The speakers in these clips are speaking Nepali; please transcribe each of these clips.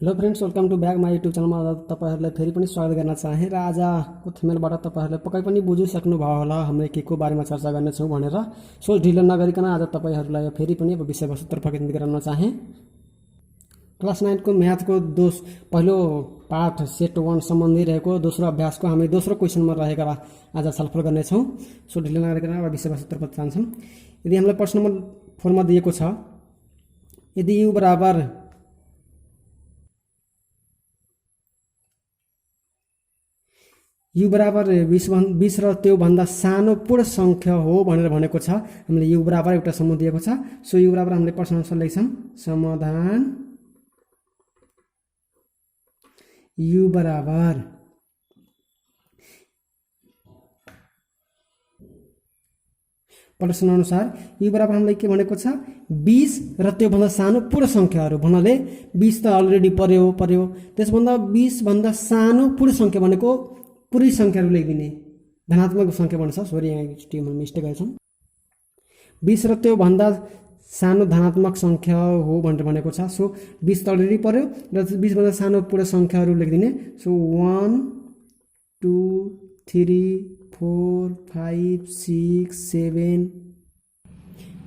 Hello friends, welcome to back my YouTube च्यानलमा तपाईँहरूलाई फेरि पनि स्वागत गर्न चाहेँ। र आजको थमेलबाट तपाईँहरूले पक्कै पनि बुझिसक्नुभयो होला हामीले के को बारेमा चर्चा गर्नेछौँ भनेर। सो ढिलो नगरिकन आज तपाईँहरूलाई फेरि पनि अब विषयवस्तुतर्फ केन्द्रित गराउन चाहेँ। क्लास 9 को म्याथको पहिलो पाठ सेट 1 सम्बन्धी रहेको दोस्रो अभ्यासको हामी दोस्रो क्वेसनमा रहेका आज छलफल गर्नेछौँ। सो ढिलो नगरिकन अब विषयवस्तुतर्फ जान्छौँ। यदि हामीलाई प्रश्न नम्बर 4 मा दिएको छ, यदि u बराबर u बराबर 20 र त्योभन्दा सानो पूर्ण सङ्ख्या हो भनेर भनेको छ। हामीले u बराबर एउटा समूह दिएको छ। सो u बराबर हामीले प्रश्न अनुसार लेख्छौँ। समाधान u बराबर प्रश्न अनुसार u बराबर हामीले के भनेको छ, 20 र त्योभन्दा सानो पूर्ण सङ्ख्याहरू भन्नाले 20 त अलरेडी पर्यो त्यसभन्दा 20 भन्दा सानो पूर्ण सङ्ख्या भनेको पुरै सङ्ख्याहरू लेखिदिने, धनात्मक सङ्ख्या भन्छ। सरी, यहाँ एकचोटि मिस्टेक गरेछौँ। 20 र त्योभन्दा सानो धनात्मक सङ्ख्या हो भनेर भनेको छ। सो 20 त अलरेडी पर्यो र 20 भन्दा सानो पूर्ण सङ्ख्याहरू लेखिदिने। सो 1 2 3 4 5 6 7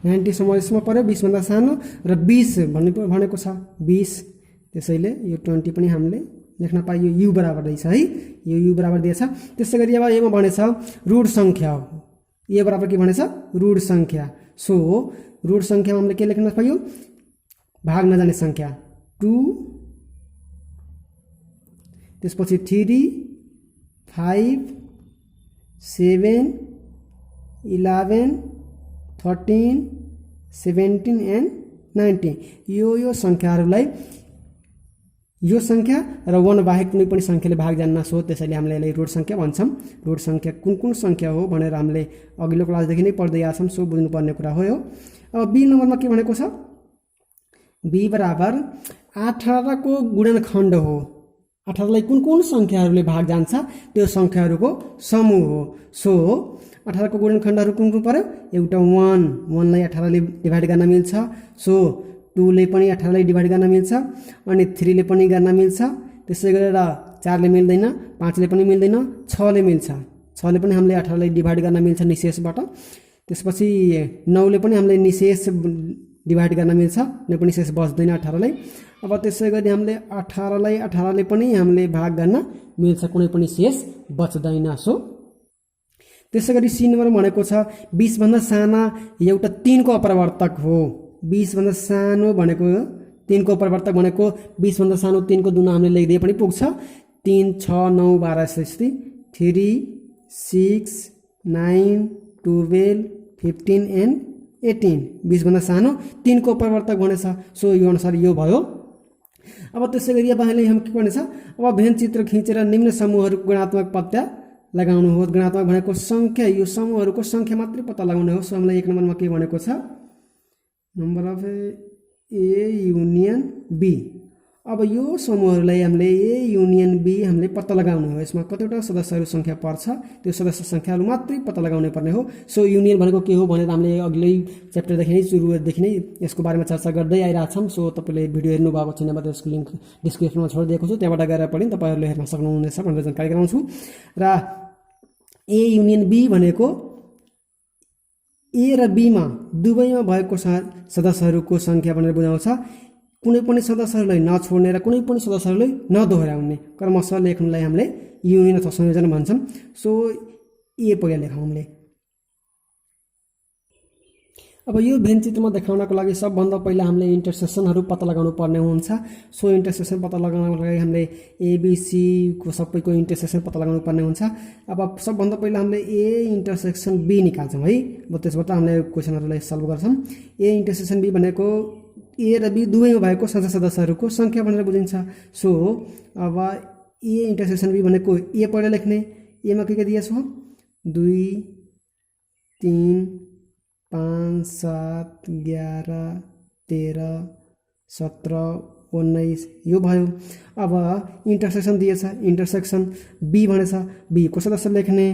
90 सम्म यसमा पर्यो, 20 भन्दा सानो र 20 भनेको छ 20। त्यसैले यो 20 पनि हामीले लेख्न पाइयो। u बराबर रहेछ है, यो u बराबर दिएछ। त्यसै गरी अब एमा भनेछ ऋण सङ्ख्या हो। ए बराबर के भनेछ, ऋण सङ्ख्या। सो ऋण सङ्ख्यामा हामीले के लेख्न पाइयो, भाग नजाने सङ्ख्या 2, त्यसपछि 3 5 7 11 13 17 एन्ड 19 यो सङ्ख्याहरूलाई यो सङ्ख्या र 1 बाहेक कुनै पनि सङ्ख्याले भाग जान्न। सो त्यसैले हामीले यसलाई ऋण सङ्ख्या भन्छौँ। ऋण सङ्ख्या कुन सङ्ख्या हो भनेर हामीले अघिल्लो क्लासदेखि नै पढ्दै आछौँ। सो बुझ्नुपर्ने कुरा हो यो। अब बी नम्बरमा के भनेको छ, बी बराबर 18 को गुणनखण्ड हो। 18 लाई कुन सङ्ख्याहरूले भाग जान्छ, त्यो सङ्ख्याहरूको समूह हो। सो 18 को गुणनखण्डहरू कुन पर्यो, एउटा 1 लाई 18 ले डिभाइड गर्न मिल्छ। सो 2 ले पनि 18 लाई डिभाइड गर्न मिल्छ, अनि 3 ले पनि गर्न मिल्छ। त्यसै गरेर 4 ले मिल्दैन, 5 ले पनि मिल्दैन, 6 ले मिल्छ। 6 ले पनि हामीले 18 लाई डिभाइड गर्न मिल्छ निशेषबाट। त्यसपछि 9 ले पनि हामीले निशेष डिभाइड गर्न मिल्छ, कुनै पनि शेष बच्दैन 18 लाई। अब त्यसै गरी हामीले 18 ले पनि हामीले भाग गर्न मिल्छ, कुनै पनि शेष बच्दैन। सो त्यसै गरी सी नम्बर भनेको छ 20 भन्दा साना एउटा 3 को अपरिवर्तक हो। 20 भन्दा सानो भनेको 3 को अपरिवर्तक भनेको 20 भन्दा सानो 3 को दुना हामीले लेखिदिए पनि पुग्छ। 3 6 9 12 16 3 6 9 12 15 एन्ड 18 20 भन्दा सानो 3 को अपरिवर्तक भनेछ। सो यो अनुसार यो भयो। अब त्यसै गरी अब हामीले के गर्नेछ, अब भेन चित्र खिचेर निम्न समूहहरूको गुणात्मक पत्ता लगाउनु हो। गुणात्मक भनेको सङ्ख्या, यो समूहहरूको सङ्ख्या मात्रै पत्ता लगाउने हो। सो हामीलाई 1 नम्बरमा के भनेको छ, number of A union B. अब यो समूहहरूलाई हामीले ए युनियन बी हामीले पत्ता लगाउनु हो। यसमा कतिवटा सदस्यहरू सङ्ख्या पर्छ, त्यो सदस्य सङ्ख्याहरू मात्रै पत्ता लगाउनु पर्ने हो। सो युनियन भनेको के हो भनेर हामीले अघिल्लै च्याप्टरदेखि नै सुरुदेखि नै यसको बारेमा चर्चा गर्दै आइरहेछौँ। सो तपाईँले भिडियो हेर्नुभएको छैन भने त्यसको लिङ्क डिस्क्रिप्सनमा छोडिदिएको छु, त्यहाँबाट गएर पनि तपाईँहरूले हेर्न सक्नुहुनेछ भनेर जानकारी गराउँछु। र ए युनियन बी भनेको ए र बीमा दुवैमा भएको सदस्यहरूको सङ्ख्या भनेर बुझाउँछ। कुनै पनि सदस्यहरूलाई नछोड्ने र कुनै पनि सदस्यहरूलाई नदोहोऱ्याउने क्रमशः लेख्नुलाई हामीले युनियन अथवा संयोजन भन्छौँ। सो ए पहिला लेखौँ हामीले। अब यो भेन चित्रमा देखाउनको लागि सबभन्दा पहिला हामीले इन्टरसेक्सनहरू पत्ता लगाउनु पर्ने हुन्छ। सो इन्टरसेक्सन पत्ता लगाउनको लागि हामीले एबिसी को सबैको इन्टरसेक्सन पत्ता लगाउनु पर्ने हुन्छ। अब सबभन्दा पहिला हामीले ए इन्टरसेक्सन बी निकाल्छौँ है। अब त्यसबाट हामीले क्वेसनहरूलाई सल्भ गर्छौँ। ए इन्टरसेक्सन बी भनेको ए र बी दुवैमा भएको सदस्यहरूको सङ्ख्या भनेर बुझिन्छ। सो अब ए इन्टरसेक्सन बी भनेको ए पहिला लेख्ने। एमा के दिएछ, 2 3 5 7 11 13 17 19 यो भयो। अब इन्टरसेक्सन दिएछ, इन्टरसेक्सन बी भनेछ, बी को सदस्य लेख्ने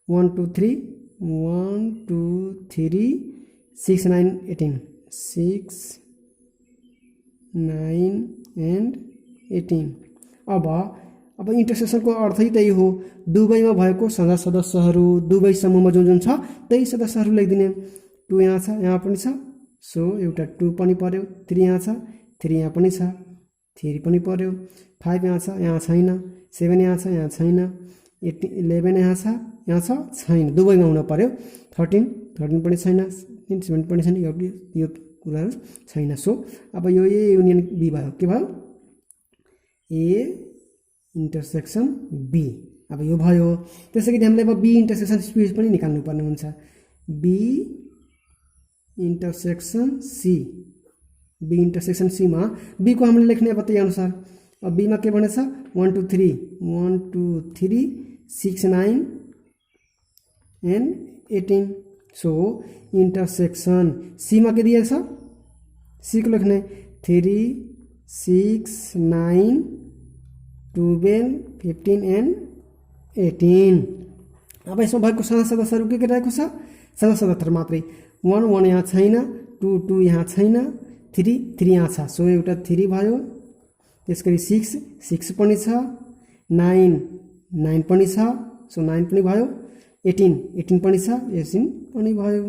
1 2 3 1 2 3 6 9 18 6 9 and 18। अब इन्टरसेक्सनको अर्थै त्यही हो, दुवैमा भएको साझा सदस्यहरू, दुवै समूहमा जुन जुन छ त्यही सदस्यहरू लेखिदिने। 2 यहाँ छ, यहाँ पनि छ, सो एउटा 2 पनि पर्यो। 3 यहाँ छ, 3 यहाँ पनि छ, 3 पनि पर्यो। 5 यहाँ छ, यहाँ छैन। 7 यहाँ छ, यहाँ छैन। 11 यहाँ छ, यहाँ छ, छैन, दुवैमा हुन पर्यो। 13 पनि छैन, 17 पनि छैन, यो कुराहरू छैन। सो अब यो ए युनियन बी भयो, के भयो? A intersection B. अब यो भयो। त्यसै गरी हामीले अब बी इन्टरसेक्सन सी पनि निकाल्नु पर्ने हुन्छ। B intersection C, B intersection सीमा बीको हामीले लेख्ने अब त्यही अनुसार। अब बीमा के भनेछ? 1 2 3 1 2 3 6 9 एन्ड 18। सो इन्टरसेक्सन सीमा के दिएछ? सी को लेख्ने 3 6 9 12 15 एन्ड 18। अब यसमा भएको साझा सदस्यहरू के रहेको छ? साझा सदस्यहरू मात्रै। 1 1 यहाँ छैन, 2 2 यहाँ छैन, 3 3 यहाँ छ, सो एउटा 3 भयो। त्यस गरी 6 6 पनि छ, 9 9 पनि छ, सो 9 पनि भयो। 18 पनि छ, 18 पनि भयो।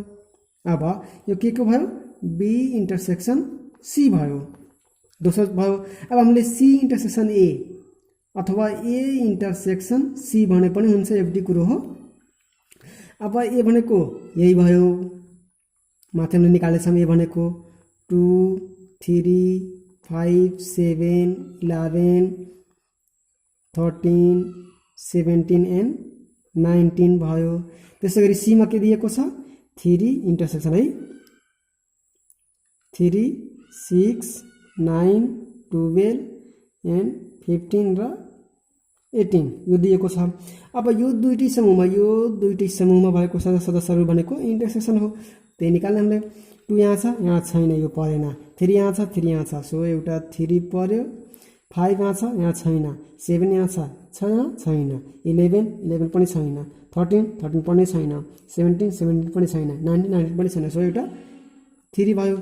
अब यो के को भयो? बी इन्टरसेक्सन सी भयो, दोस्रो भयो। अब हामीले सी इन्टरसेक्सन ए अथवा ए इन्टरसेक्सन सी भने पनि हुन्छ, एउटै कुरो हो। अब ए भनेको यही भयो, माथि हामीले निकालेछौँ। ए भनेको 2 3 5 7 11 13 17 एन्ड 19 भयो। त्यसै गरी सीमा के दिएको छ? 3 इन्टरसेक्सन है, 3 6 9 12 एन्ड 15 र 18 यो दिएको छ। अब यो दुईटै समूहमा भएको साझा सदस्यहरू भनेको इन्टरसेक्सन हो, त्यही निकाल्ने हामीले। 2 यहाँ छ, यहाँ छैन, यो परेन। 3 यहाँ छ, 3 यहाँ छ, सो एउटा 3 पर्यो। 5 यहाँ छ, यहाँ छैन। 7 यहाँ छ, यहाँ छैन। 11 पनि छैन। 13 पनि छैन। 17 पनि छैन। 19 पनि छैन, सो एउटा 3 भयो।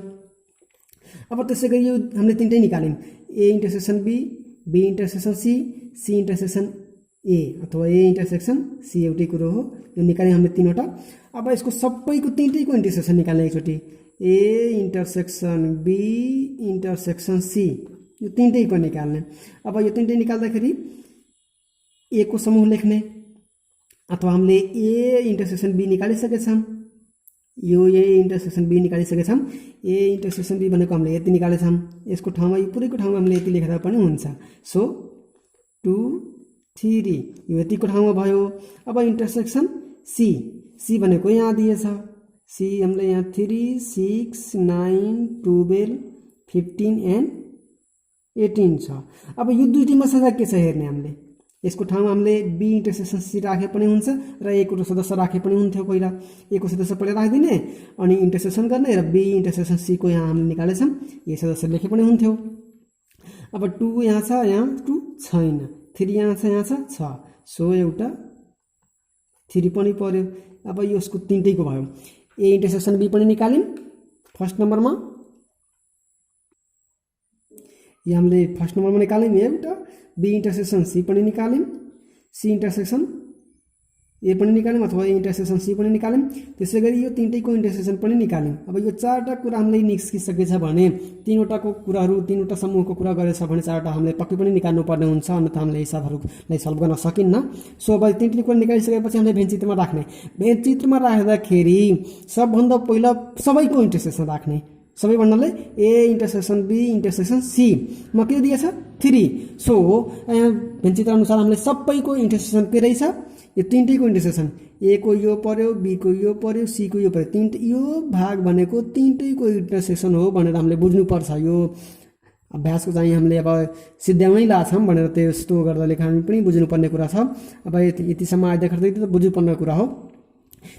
अब त्यसै गरी यो हामीले तिनटै निकाल्यौँ, A intersection B, B intersection C, C intersection A अथवा ए इन्टरसेक्सन सी एउटै कुरो हो। यो निकाल्यौँ हामीले तीनवटा। अब यसको सबैको तिनटैको इन्टरसेक्सन निकाल्ने एकचोटि। A intersection B intersection C, यो तिनटैको निकाल्ने। अब यो तिनटै निकाल्दाखेरि ए को समूह लेख्ने, अथवा हामीले ए इन्टरसेक्सन बी निकालिसकेछौँ। यो ए इन्टरसेक्सन बी निकालिसकेछौँ। ए इन्टरसेक्सन बी भनेको हामीले यति निकालेछौँ, यसको ठाउँमा यो पुरैको ठाउँमा हामीले यति लेखेर पनि हुन्छ। सो 2 3 यो यतिको ठाउँमा भयो। अब इन्टरसेक्सन सी, सी भनेको यहाँ दिएछ। सी हामीले यहाँ 3 6 9 12 15 एन्ड 18 छ। अब यो दुईटैमा साझा के छ हेर्ने हामीले। यसको ठाउँमा हामीले बी इन्टरसेक्सन सी राखे पनि हुन्छ र ए को सदस्य राखे पनि हुन्थ्यो। पहिला ए को सदस्य पहिला राखिदिने अनि इन्टरसेक्सन गर्ने, र बी इन्टरसेक्सन सी को यहाँ हामीले निकालेछौँ, ए सदस्य लेखे पनि हुन्थ्यो। अब 2 यहाँ छ, यहाँ 2 छैन। 3 यहाँ छ, यहाँ छ, सो एउटा 3 पनि पर्यो। अब यसको तिनटैको भयो। ए इन्टरसेक्सन बी पनि निकाल्यौँ फर्स्ट नम्बरमा, यो हामीले फर्स्ट नम्बरमा निकाल्यौँ एउटा। बी इन्टरसेक्सन सी पनि निकाल्यौँ, सी इन्टरसेक्सन ए पनि निकाल्यौँ अथवा ए इन्टरसेक्सन सी पनि निकाल्यौँ। त्यसै गरी यो तिनटैको इन्टरसेक्सन पनि निकाल्यौँ। अब यो चारवटा कुरा हामीले निस्किसकेछ भने, तीनवटाको कुराहरू, तीनवटा समूहको कुरा गरेछ भने चारवटा हामीले पक्कै पनि निकाल्नु पर्ने हुन्छ, अन्यथा हामीले हिसाबहरूलाई सल्भ गर्न सकिन्न। सो अब तिनटै कुरा निकालिसकेपछि हामीले भेनचित्रमा राख्ने। भेनचित्रमा राख्दाखेरि सबभन्दा पहिला सबैको इन्टरसेक्सन राख्ने। सबै भन्नाले A intersection B intersection C मा के दिएछ? 3। सो यहाँ भेनचित्र अनुसार हामीले सबैको इन्टरसेक्सन के रहेछ? यो तिनटैको इन्टरसेक्सन। ए को यो पर्यो, बी को यो पर्यो, सी को यो पर्यो। यो भाग भनेको तिनटैको इन्टरसेक्सन हो भनेर हामीले बुझ्नुपर्छ। यो अभ्यासको चाहिँ हामीले अब सिद्ध्याउनै लाछौँ भनेर त्यस्तो गर्दा लेखामा पनि बुझ्नुपर्ने कुरा छ। अब यतिसम्म आइदाखेरि त बुझ्नुपर्ने कुरा हो।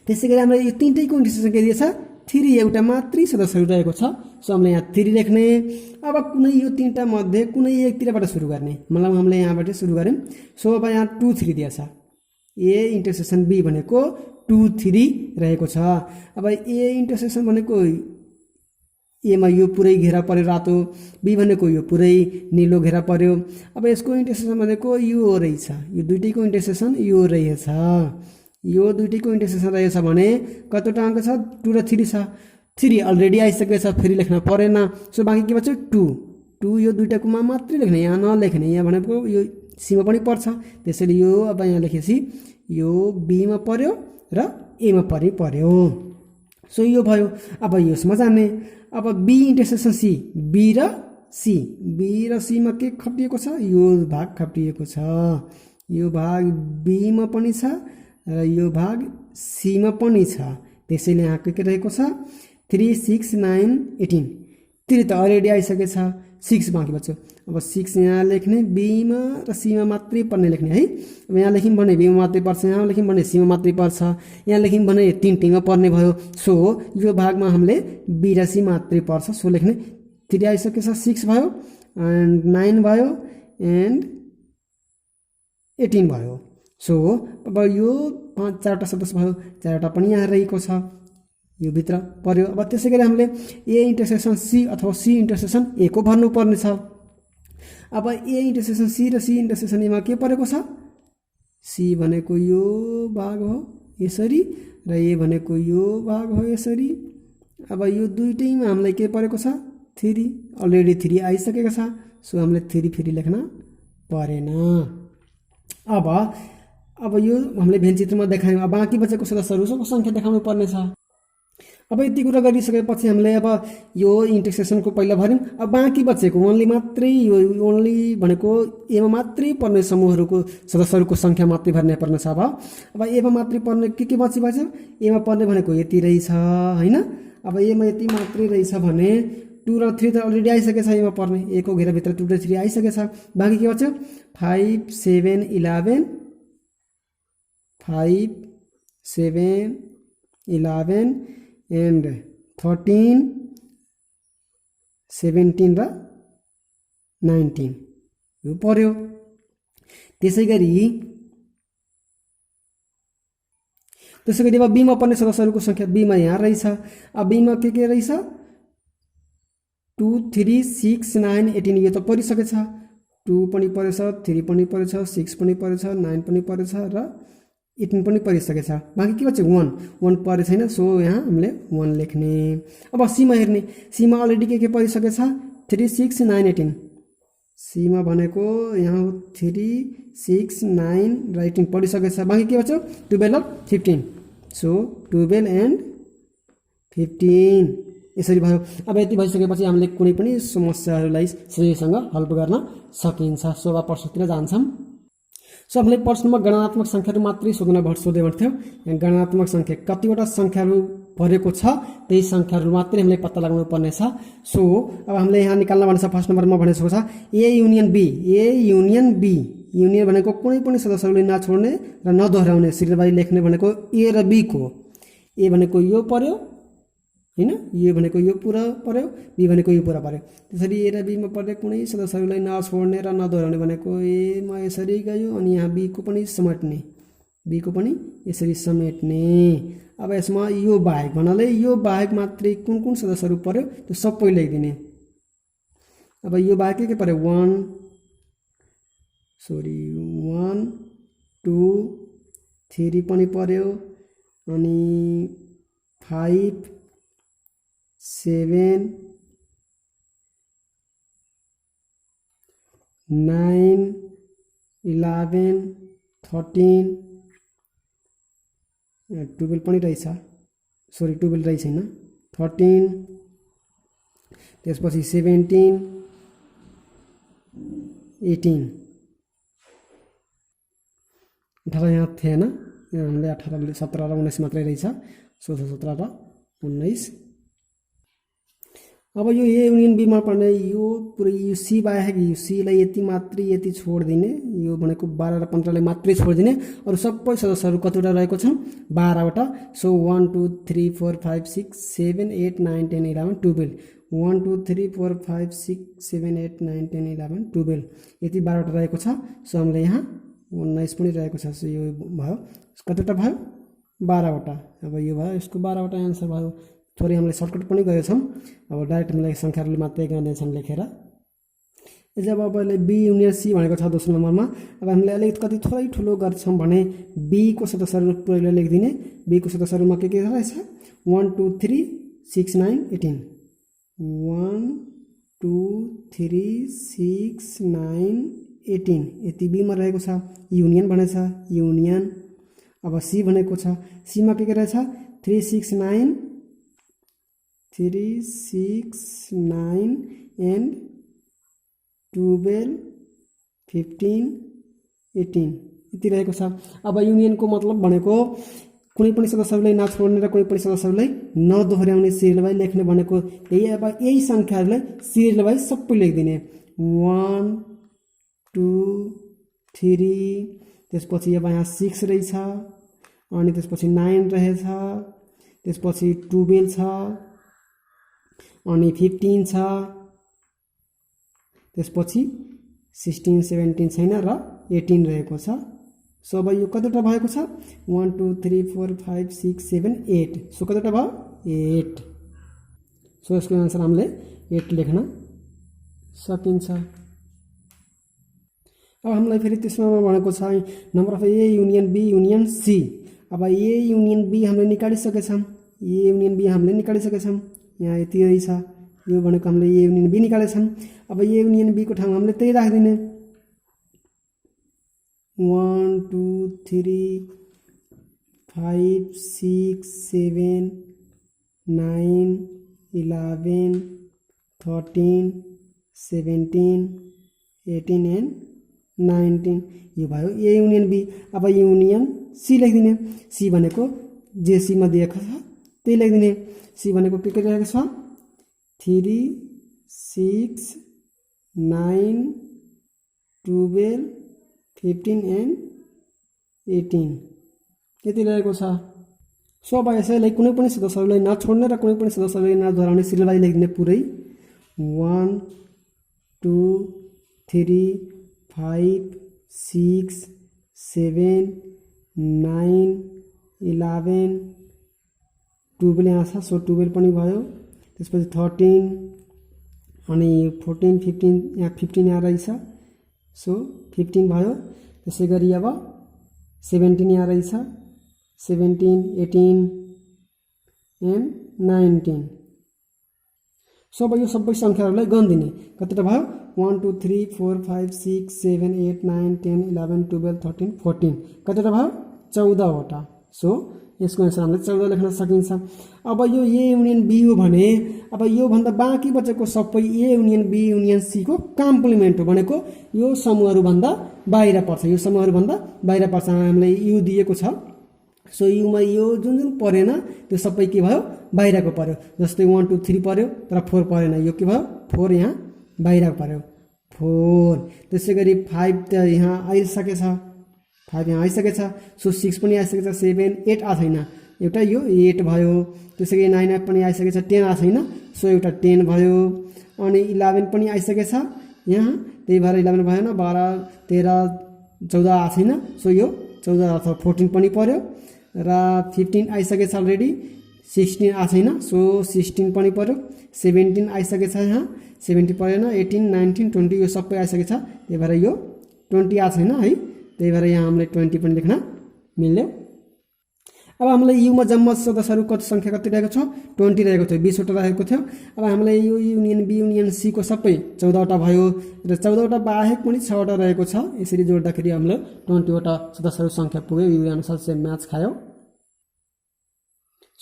त्यसै गरी हामीले यो तिनटैको इन्टरसेक्सन के दिएछ? 3, एउटा मात्रै सदस्यहरू रहेको छ। सो हामीले यहाँ 3 लेख्ने। अब कुनै यो तीनटा मध्ये कुनै एकतिरबाट सुरु गर्ने, मतलब हामीले यहाँबाट सुरु गऱ्यौँ। सो अब यहाँ 2 3 दिएछ। ए इन्टरसेक्सन बी भनेको 2 3 रहेको छ। अब ए इन्टरसेक्सन भनेको एमा यो पुरै घेरा पर्यो रातो, बी भनेको यो पुरै निलो घेरा पर्यो। अब यसको इन्टरसेक्सन भनेको यो रहेछ, यो दुइटैको इन्टरसेक्सन यो रहेछ, यो दुइटैको इन्टरसेक्सन रहेछ भने कतिवटा अङ्क छ 2 र 3 छ, 3 अलरेडी आइसकेको छ, फेरि लेख्न परेन। सो बाँकी के भन्छ 2 यो दुइटाकोमा मात्रै लेख्ने, यहाँ नलेख्ने, यहाँ भनेको यो सीमा पनि पर्छ, त्यसैले यो अब यहाँ लेखेपछि यो बीमा पर्यो र एमा पनि पर्यो। सो यो भयो। अब यसमा जाने, अब बी इन्टरसेक्सन सी, बी र सीमा के खटिएको छ, यो भाग खटिएको छ, यो भाग बीमा पनि छ र यो भाग सीमा पनि छ, त्यसैले यहाँ के रहेको छ 3 6 9 18, 3 त अलरेडी आइसकेको छ, 6 बाँकी बच्यो। अब 6 यहाँ लेख्ने, बीमा र सीमा मात्रै पर्ने लेख्ने है। अब यहाँ लेख्यौँ भने बीमा मात्रै पर्छ, यहाँ लेख्यौँ भने सीमा मात्रै पर्छ, यहाँ लेख्यौँ भने 3 टिङ्ग पर्ने भयो। सो यो भागमा हामीले बी र सी मात्रै पर्छ, सो लेख्ने 3 आइसकेको छ, 6 भयो एन्ड 9 भयो एन्ड 18 भयो। सो अब यो 4वटा सदस्य भयो, 4वटा पनि यहाँ रहेको छ, यो भित्र पर्यो। अब त्यसै गरी हामीले ए इन्टरसेक्सन सी अथवा सी इन्टरसेक्सन ए को भन्नुपर्ने छ। अब ए इन्टरसेक्सन सी र सी इन्टरसेक्सन एमा के परेको छ, सी भनेको यो भाग हो यसरी र ए भनेको यो भाग हो यसरी। अब यो दुइटैमा हामीलाई के परेको छ 3, अलरेडी 3 आइसकेको छ, सो हामीले 3 फेरि लेख्न परेन। अब यो हामीले भेन चित्रमा देखायौँ। अब बाँकी बचेको सदस्यहरूको सङ्ख्या देखाउनु पर्ने छ। अब यति कुरा गरिसकेपछि हामीले अब यो इन्टरसेक्सनको पहिला भर्यौँ। अब बाँकी बचेको ओन्ली मात्रै, यो ओन्ली भनेको एमा मात्रै पर्ने समूहहरूको सदस्यहरूको सङ्ख्या मात्रै भर्ने पर्ने छ। अब एमा मात्रै पर्ने के बचिरहेछ, एमा पर्ने भनेको यति रहेछ होइन। अब एमा यति मात्रै रहेछ भने 2 र 3 त अलरेडी आइसकेको छ, एमा पर्ने एको घेराभित्र 2 र 3 आइसकेको छ। बाँकी के बच्यो 5 7 11 5 7 11 एन्ड 13 17 र 19 यो पर्यो। त्यसै गरी अब बीमा पर्ने सदस्यहरूको सङ्ख्या बीमा यहाँ रहेछ। अब बीमा के रहेछ 2 3 6 9 18, यो त परिसकेको छ, 2 पनि परेछ, 3 पनि परेछ, 6 पनि परेछ, 9 पनि परेछ र 18 पनि परिसकेको छ। बाँकी के भन्छ 1 परे छैन, सो यहाँ हामीले 1 लेख्ने। अब सीमा हेर्ने, सीमा अलरेडी के परिसकेको छ 3 6 9 18, सीमा भनेको यहाँ 3 6 9 र 18 परिसकेको छ। बाँकी के भन्छ 12 र 15, सो 12 एन्ड 15 यसरी भयो। अब यति भइसकेपछि हामीले कुनै पनि समस्याहरूलाई सजिलैसँग हल गर्न सकिन्छ। सो अब प्रश्नतिर जान्छौँ। सो हामीले प्रश्नमा गणनात्मक सङ्ख्याहरू मात्रै सोध्न सोध्यो भन्थ्यो। यहाँ गणनात्मक सङ्ख्या कतिवटा सङ्ख्याहरू भरेको छ त्यही सङ्ख्याहरू मात्रै हामीले पत्ता लगाउनु पर्नेछ। सो अब हामीले यहाँ निकाल्न भनेको छ, फर्स्ट नम्बरमा भनेको छ A union B. A union B, union भनेको कुनै पनि सदस्यहरूले नछोड्ने र नदोहोऱ्याउने सिरियलबारी लेख्ने भनेको ए र बी को। ए भनेको यो पर्यो होइन, यो भनेको यो पुरा पर्यो, बी भनेको यो पुरा पर्यो। त्यसरी ए र बीमा पर्ने कुनै सदस्यहरूलाई नछोड्ने र नदोहोऱ्याउने भनेको एमा यसरी गयो, अनि यहाँ बीको पनि समेट्ने, बीको पनि यसरी समेट्ने। अब यसमा यो बाहेक भन्नाले यो बाहेक मात्रै कुन कुन सदस्यहरू पर्यो त्यो सबै लेखिदिने। अब यो बाहेक के पर्यो 1 2 3 पनि पर्यो, अनि 5 7 9 11 13 12 पनि रहेछ, 12 रहेछ होइन 13, त्यसपछि 17 18 18 यहाँ थिएन, हामीले 18 17 र 19 मात्रै रहेछ, 16 17 र 19। अब यो ए युनियन बीमा पर्ने यो पुरै यो सी बाहेक यो सीलाई यति मात्रै यति छोडिदिने, यो भनेको 12 र 15लाई मात्रै छोडिदिने, अरू सबै सदस्यहरू कतिवटा रहेको छन् 12वटा। सो 1 2 3 4 5 6 7 8 9 10 11 12, 1 2 3 4 5 6 7 8 9 10 11 12 यति 12वटा रहेको छ। सो हामीले यहाँ 19 पनि रहेको छ। सो यो भयो कतिवटा भयो 12वटा। अब यो भयो यसको 12वटा एन्सर भयो। थोरै हामीले सर्टकट पनि गरेका छौँ। अब डाइरेक्ट हामीलाई सङ्ख्याहरू मात्रै गर्नेछन् लेखेर। जब अब बी युनियन सी भनेको छ दोस्रो नम्बरमा। अब हामीले अलिकति थोरै ठुलो गर्छौँ भने बीको सदस्यहरू पुरै लेखिदिने। बीको सदस्यहरूमा के रहेछ 1 2 3 6 9 18 1 2 3 6 9 18 यति बीमा रहेको छ। युनियन भनेछ युनियन। अब सी भनेको छ सीमा के रहेछ 3 6 9 एन्ड 12 15 18 यति रहेको छ। अब युनियनको मतलब भनेको कुनै पनि सदस्यहरूलाई नछोड्ने र कुनै पनि सदस्यहरूलाई नदोहोर्याउने सिरियल वाइज लेख्ने भनेको यही। अब यही सङ्ख्याहरूलाई सिरियल वाइज सबै लेखिदिने 1 2 3 त्यसपछि अब यहाँ 6 रहेछ अनि त्यसपछि 9 रहेछ त्यसपछि 12 छ अनि 15 छ त्यसपछि 16 17 छैन र 18 रहेको छ। सो अब यो कतिवटा भएको छ 1 2 3 4 5 6 7 8 सो कतिवटा भयो 8। सो यसको आन्सर हामीले 8 लेख्न सकिन्छ। अब हामीलाई फेरि त्यसमा भनेको छ number of A union B union C. अब ए युनियन बी हामीले निकालिसकेछौँ। ए युनियन बी हामीले निकालिसकेछौँ। यहाँ यति रहेछ यो भनेको हामीले ए युनियन बी निकालेछौँ। अब ए युनियन बी को ठाउँमा हामीले त्यही राखिदिने 1 2 3 5 6 7 9 11 13 17 18 एन्ड 19 यो भयो ए युनियन बी। अब युनियन सी लेखिदिने। सी भनेको जे सीमा दिएको छ त्यही लेखिदिने। सी भनेको के रहेको छ 3 6 9 12 15 एन्ड 18 यति रहेको छ। सो अब यसैलाई कुनै पनि सदस्यहरूलाई नछोड्ने र कुनै पनि सदस्यलाई नदोहोर्याउने सिरियल वाइज लेखिदिने पुरै 1 2 3 5 6 7 9 11 12 यहाँ छ सो 12 पनि भयो त्यसपछि 13 अनि 14 15 यहाँ 15 यहाँ रहेछ सो 15 भयो। त्यसै गरी अब 17 यहाँ रहेछ 17 18 एन्ड 19 सो अब यो सबै सङ्ख्याहरूलाई गनिदिने कतिवटा भयो 1 2 3 4 5 6 7 8 9 10 11 12 13 14 कतिवटा भयो 14वटा। सो यसको आन्सर हामीले 14 लेख्न सकिन्छ। अब यो ए युनियन बी हो भने अब यो भन्दा बाँकी बचेको सबै A union B union C को कम्प्लिमेन्ट हो भनेको यो समूहहरू भन्दा बाहिर पर्छ। यो समूहहरू भन्दा बाहिर पर्छ। हामीलाई यु दिएको छ सो युमा यो जुन जुन परेन त्यो सबै के भयो बाहिरको पर्यो। जस्तै 1 2 3 पर्यो तर 4 परेन यो के भयो 4 यहाँ बाहिर पर्यो 4। त्यसै गरी 5 त यहाँ आइसकेछ 5 यहाँ आइसकेछ सो 6 पनि आइसकेछ 7 8 आ छैन एउटा यो 8 भयो। त्यसै गरी 9 पनि आइसकेछ 10 आ छैन सो एउटा 10 भयो अनि 11 पनि आइसकेछ यहाँ त्यही भएर 11 भएन 12 13 14 आ छैन सो यो 14 अथवा 14 पनि पर्यो र 15 आइसकेछ अलरेडी 16 आ छैन सो 16 पनि पर्यो 17 आइसकेछ यहाँ 17 परेन 18 19 20 यो सबै आइसकेछ त्यही भएर यो 20 आ छैन है त्यही भएर यहाँ हामीले 20 पनि लेख्न मिल्यो। अब हामीलाई युमा जम्मा सदस्यहरू कति सङ्ख्या कति रहेको छ 20 रहेको थियो 20वटा रहेको थियो। अब हामीलाई यो युनियन बी युनियन सी को सबै 14वटा भयो र 14वटा बाहेक पनि 6वटा रहेको छ। यसरी जोड्दाखेरि हामीले 20वटा सदस्यहरू सङ्ख्या पुग्यो यो अनुसार चाहिँ म्याच खायो।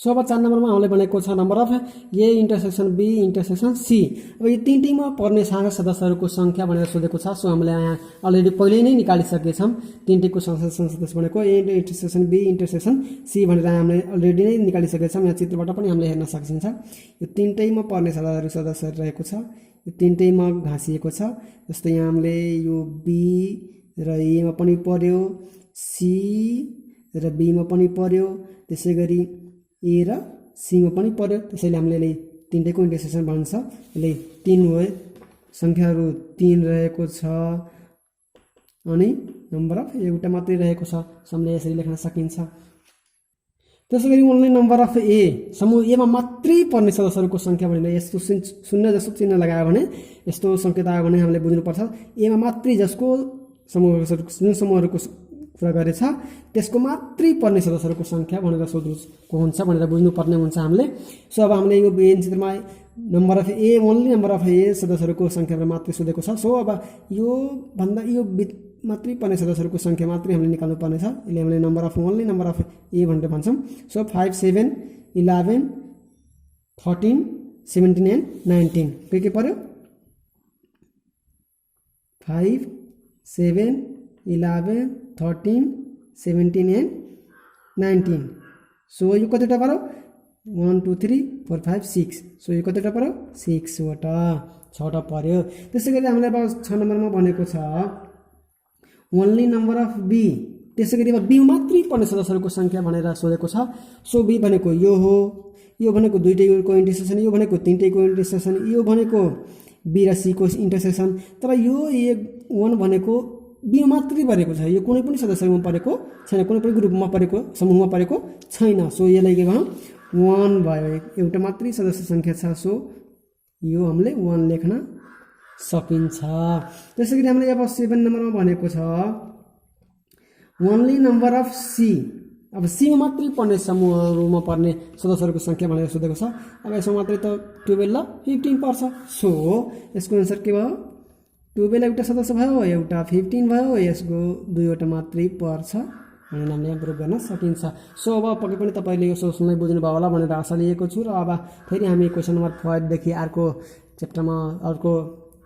सो अब 4 नम्बरमा हामीले भनेको छ number of A intersection B intersection C. अब यो तीनटैमा पर्ने शाखा सदस्यहरूको सङ्ख्या भनेर सोधेको छ। सो हामीले यहाँ अलरेडी पहिल्यै नै निकालिसकेछौँ तीनटैको सदस्य भनेको A intersection B intersection C भनेर हामीले अलरेडी नै निकालिसकेछौँ। यहाँ चित्रबाट पनि हामीले हेर्न सकिन्छ यो तीनटैमा पर्ने सदस्यहरू रहेको छ यो तीनटैमा घाँसिएको छ। जस्तै यहाँ हामीले यो बी र एमा पनि पर्यो सी र बीमा पनि पर्यो त्यसै गरी ए र सीमा पनि पर्यो। त्यसैले हामीले तीनटैको इन्टरसेक्सन भन्छ। यसले 3 हो सङ्ख्याहरू 3 रहेको छ अनि नम्बर अफ एउटा मात्रै रहेको छ। हामीले यसरी लेख्न सकिन्छ। त्यसै गरी ओन्ली नम्बर अफ ए समूह एमा मात्रै पर्ने सदस्यहरूको सङ्ख्या भनेर यस्तो शून्य जस्तो चिन्ह लगायो भने यस्तो सङ्केत आयो भने हामीले बुझ्नुपर्छ एमा मात्रै जसको जुन समूहहरूको कुरा गरेछ त्यसको मात्रै पर्ने सदस्यहरूको सङ्ख्या भनेर सोध्नुको हुन्छ भनेर बुझ्नुपर्ने हुन्छ हामीले। सो अब हामीले यो बेन चित्रमा number of A only number of A सदस्यहरूको सङ्ख्या मात्रै सोधेको छ। सो अब यो भन्दा यो मात्रै पर्ने सदस्यहरूको सङ्ख्या मात्रै हामीले निकाल्नु पर्नेछ। यसले हामीले number of only number of A भनेर भन्छौँ। सो 5, 7, 11, 13, 17 एन्ड 19 के पर्यो 5, 7, 11, 13, 17 एन्ड 19। सो यो कतिवटा पर्यो 1, 2, 3, 4, 5, 6। सो यो कतिवटा पर्यो 6वटा 6वटा पर्यो। त्यसै गरी हामीले अब 6 नम्बरमा भनेको छ ओन्ली नम्बर अफ बी। त्यसै गरी अब बी मात्रै पर्ने सदस्यहरूको सङ्ख्या भनेर सोधेको छ। सो बी भनेको यो हो, यो भनेको दुईटैको इन्टरसेक्सन, यो भनेको तिनटैको इन्टरसेक्सन, यो भनेको बी र सीको इन्टरसेक्सन। तर यो A1 भनेको बी मात्रै परेको छ, यो कुनै पनि सदस्यमा परेको छैन, कुनै पनि ग्रुपमा परेको समूहमा परेको छैन। सो यसलाई के भनौँ 1 भयो, एउटा मात्रै सदस्य सङ्ख्या छ। सो यो हामीले 1 लेख्न सकिन्छ। त्यसै गरी हामीले अब 7 नम्बरमा भनेको छ ओन्ली नम्बर अफ सी। अब सीमा मात्रै पर्ने समूहहरूमा पर्ने सदस्यहरूको सङ्ख्या भनेर सोधेको छ। अब यसमा मात्रै त 12 र 15 पर्छ। सो यसको एन्सर के भयो 12 एउटा सदस्य भयो, एउटा 15 भयो, यसको 2वटा मात्रै पर्छ भनेर हामीले प्रुभ गर्न सकिन्छ। सो अब पक्कै पनि तपाईँले यो सोच्नुलाई बुझ्नुभयो होला भनेर आशा लिएको छु। र अब फेरि हामी क्वेसन नम्बर 5देखि अर्को च्याप्टरमा अर्को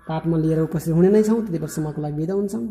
पार्टमा लिएर उपस्थित हुने नै छौँ। त्यति बेलासम्मको लागि बिदा हुन्छौँ।